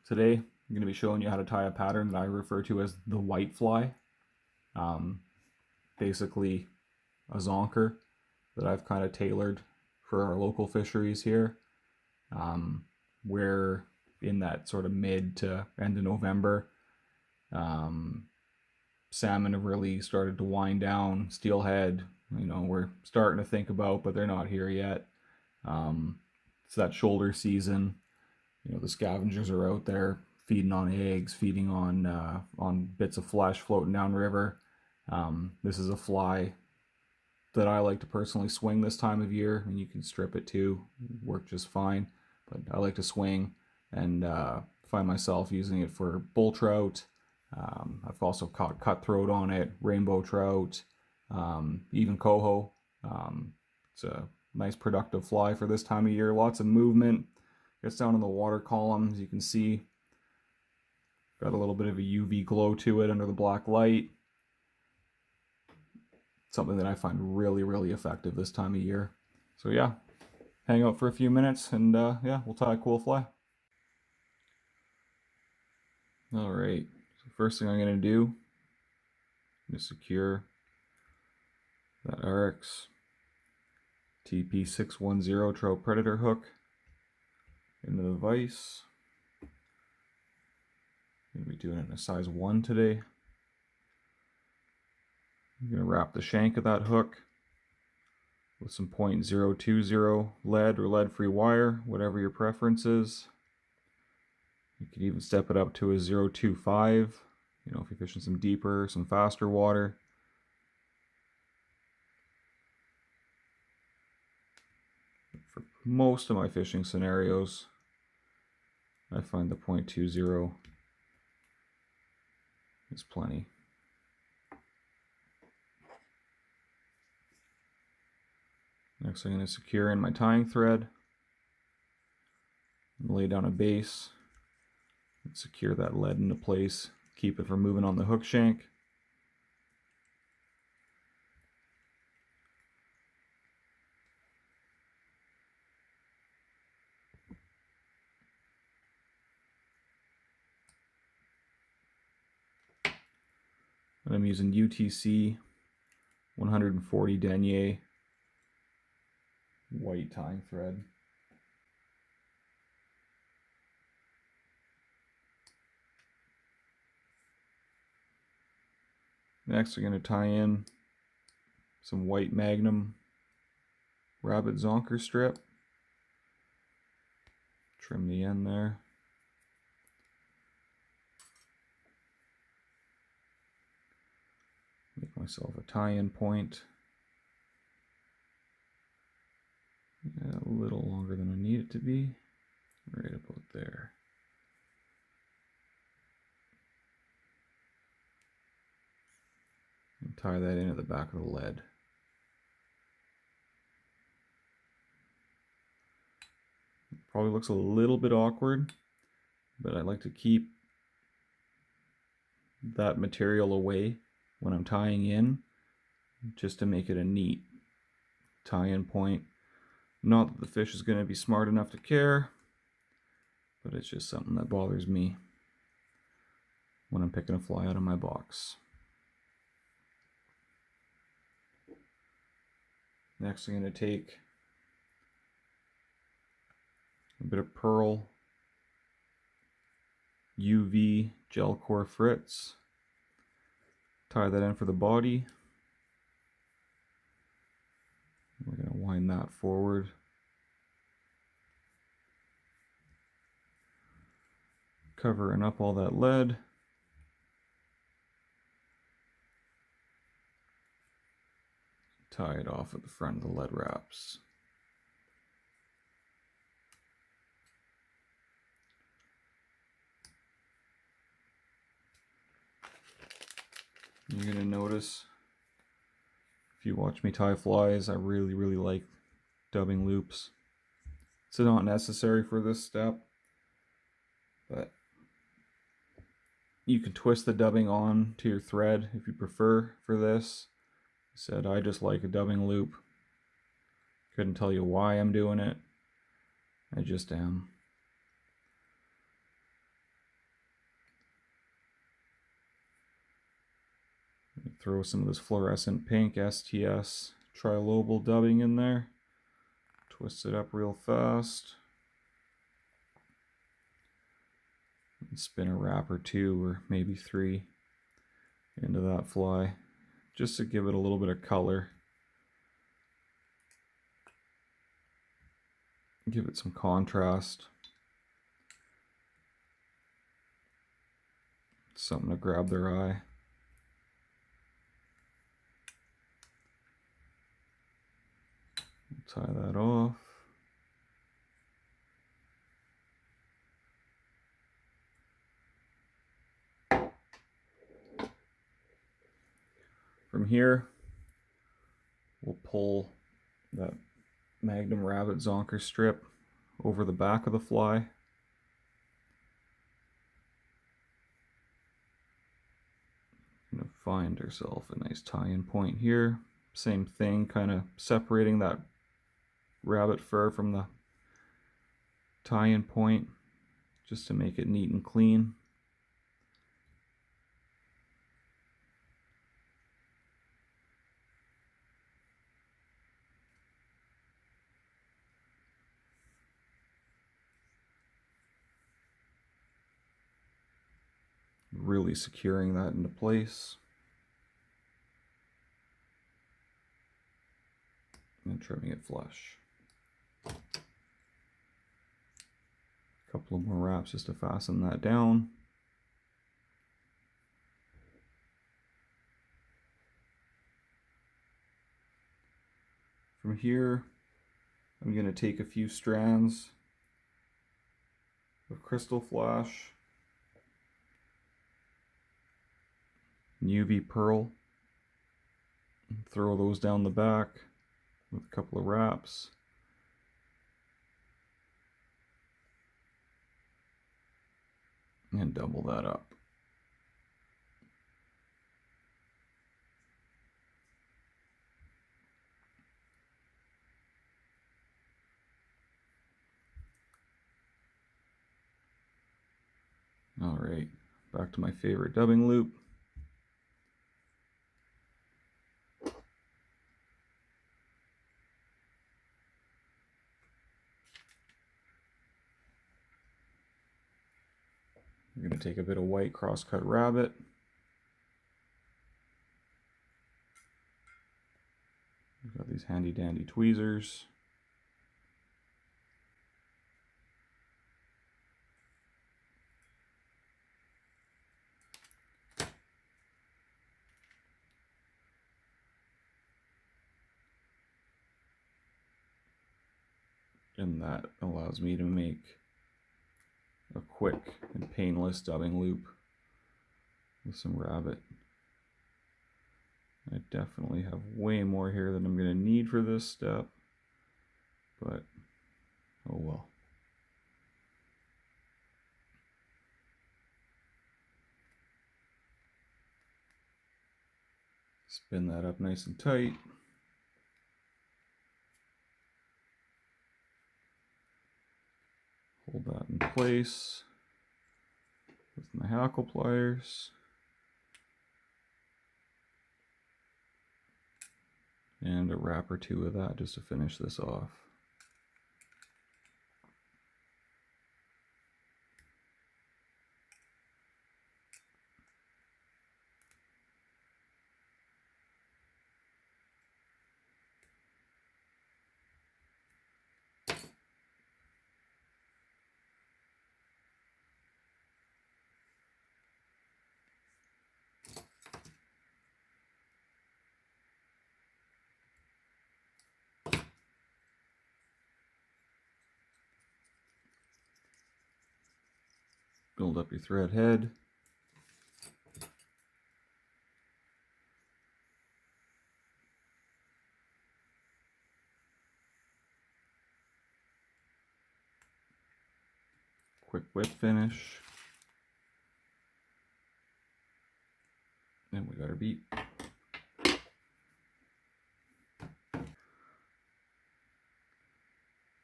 Today I'm going to be showing you how to tie a pattern that I refer to as the white fly. Basically a zonker that I've kind of tailored for our local fisheries here. We're in that sort of mid to end of November. Salmon have really started to wind down. Steelhead, we're starting to think about, but they're not here yet. It's that shoulder season. The scavengers are out there feeding on eggs, feeding on bits of flesh floating downriver. This is a fly that I like to personally swing this time of year, and you can strip it too, work just fine. But I like to swing and find myself using it for bull trout. I've also caught cutthroat on it, rainbow trout, even coho. It's a nice productive fly for this time of year. Lots of movement. Gets down in the water column, as you can see. Got a little bit of a UV glow to it under the black light. Something that I find really, really effective this time of year. So yeah, hang out for a few minutes and yeah, we'll tie a cool fly. Alright, so first thing I'm going to do is secure that Ahrex TP 610 trout predator hook into the vise. I'm going to be doing it in a size 1 today. I'm going to wrap the shank of that hook with some .020 lead or lead-free wire, whatever your preference is. You could even step it up to a 0.25, if you're fishing some deeper, some faster water. For most of my fishing scenarios, I find the .20 is plenty. Next, I'm going to secure in my tying thread, lay down a base, and secure that lead into place, keep it from moving on the hook shank. And I'm using UTC 140 Denier white tying thread. Next, we're going to tie in some white Magnum rabbit zonker strip. Trim the end there. Make myself a tie-in point. Yeah, a little longer than I need it to be. Right about there. And tie that in at the back of the lead. It probably looks a little bit awkward, but I like to keep that material away when I'm tying in, just to make it a neat tie-in point. Not that the fish is going to be smart enough to care, but it's just something that bothers me when I'm picking a fly out of my box. Next, I'm going to take a bit of pearl UV gel core Fritz, tie that in for the body. We're going to wind that forward. Covering up all that lead. Tie it off at the front of the lead wraps. You're going to notice, if you watch me tie flies, I really like dubbing loops. It's not necessary for this step, but you can twist the dubbing on to your thread if you prefer for this. I said I just like a dubbing loop. Couldn't tell you why I'm doing it. I just am. Throw some of this fluorescent pink STS Trilobal dubbing in there. Twist it up real fast. And spin a wrap or 2 or maybe 3 into that fly, just to give it a little bit of color. Give it some contrast. Something to grab their eye. Tie that off. From here, we'll pull that Magnum rabbit zonker strip over the back of the fly. Gonna find ourselves a nice tie-in point here. Same thing, kind of separating that rabbit fur from the tie-in point just to make it neat and clean. Really securing that into place. And trimming it flush. A couple of more wraps just to fasten that down. From here, I'm going to take a few strands of Krystal flash, UV pearl, and throw those down the back with a couple of wraps. And double that up. All right, back to my favorite dubbing loop. We're going to take a bit of white crosscut rabbit. We've got these handy dandy tweezers. And that allows me to make a quick and painless dubbing loop with some rabbit. I definitely have way more here than I'm going to need for this step, but oh well. Spin that up nice and tight. Hold that in place with my hackle pliers. And a wrap or 2 of that just to finish this off. Build up your thread head. Quick whip finish. And we got our beat.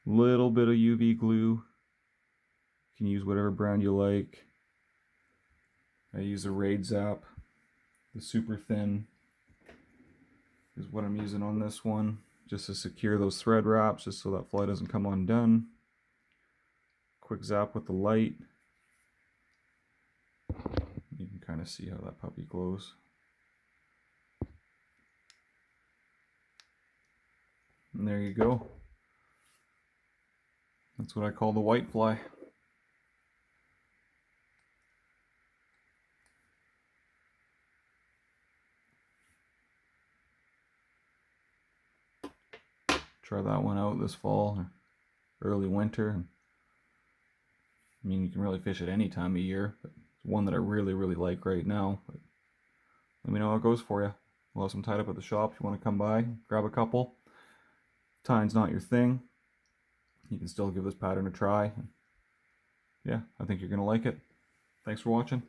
Little bit of UV glue. You can use whatever brand you like. I use a Raid Zap, the super thin is what I'm using on this one, just to secure those thread wraps, just so that fly doesn't come undone. Quick zap with the light. You can kind of see how that puppy glows. And there you go. That's what I call the white fly. Try that one out this fall or early winter. I mean, you can really fish it any time of year, but it's one that I really like right now. But let me know how it goes for you. We'll have some tied up at the shop if you want to come by, grab a couple. Tying's not your thing, you can still give this pattern a try. Yeah, I think you're going to like it. Thanks for watching.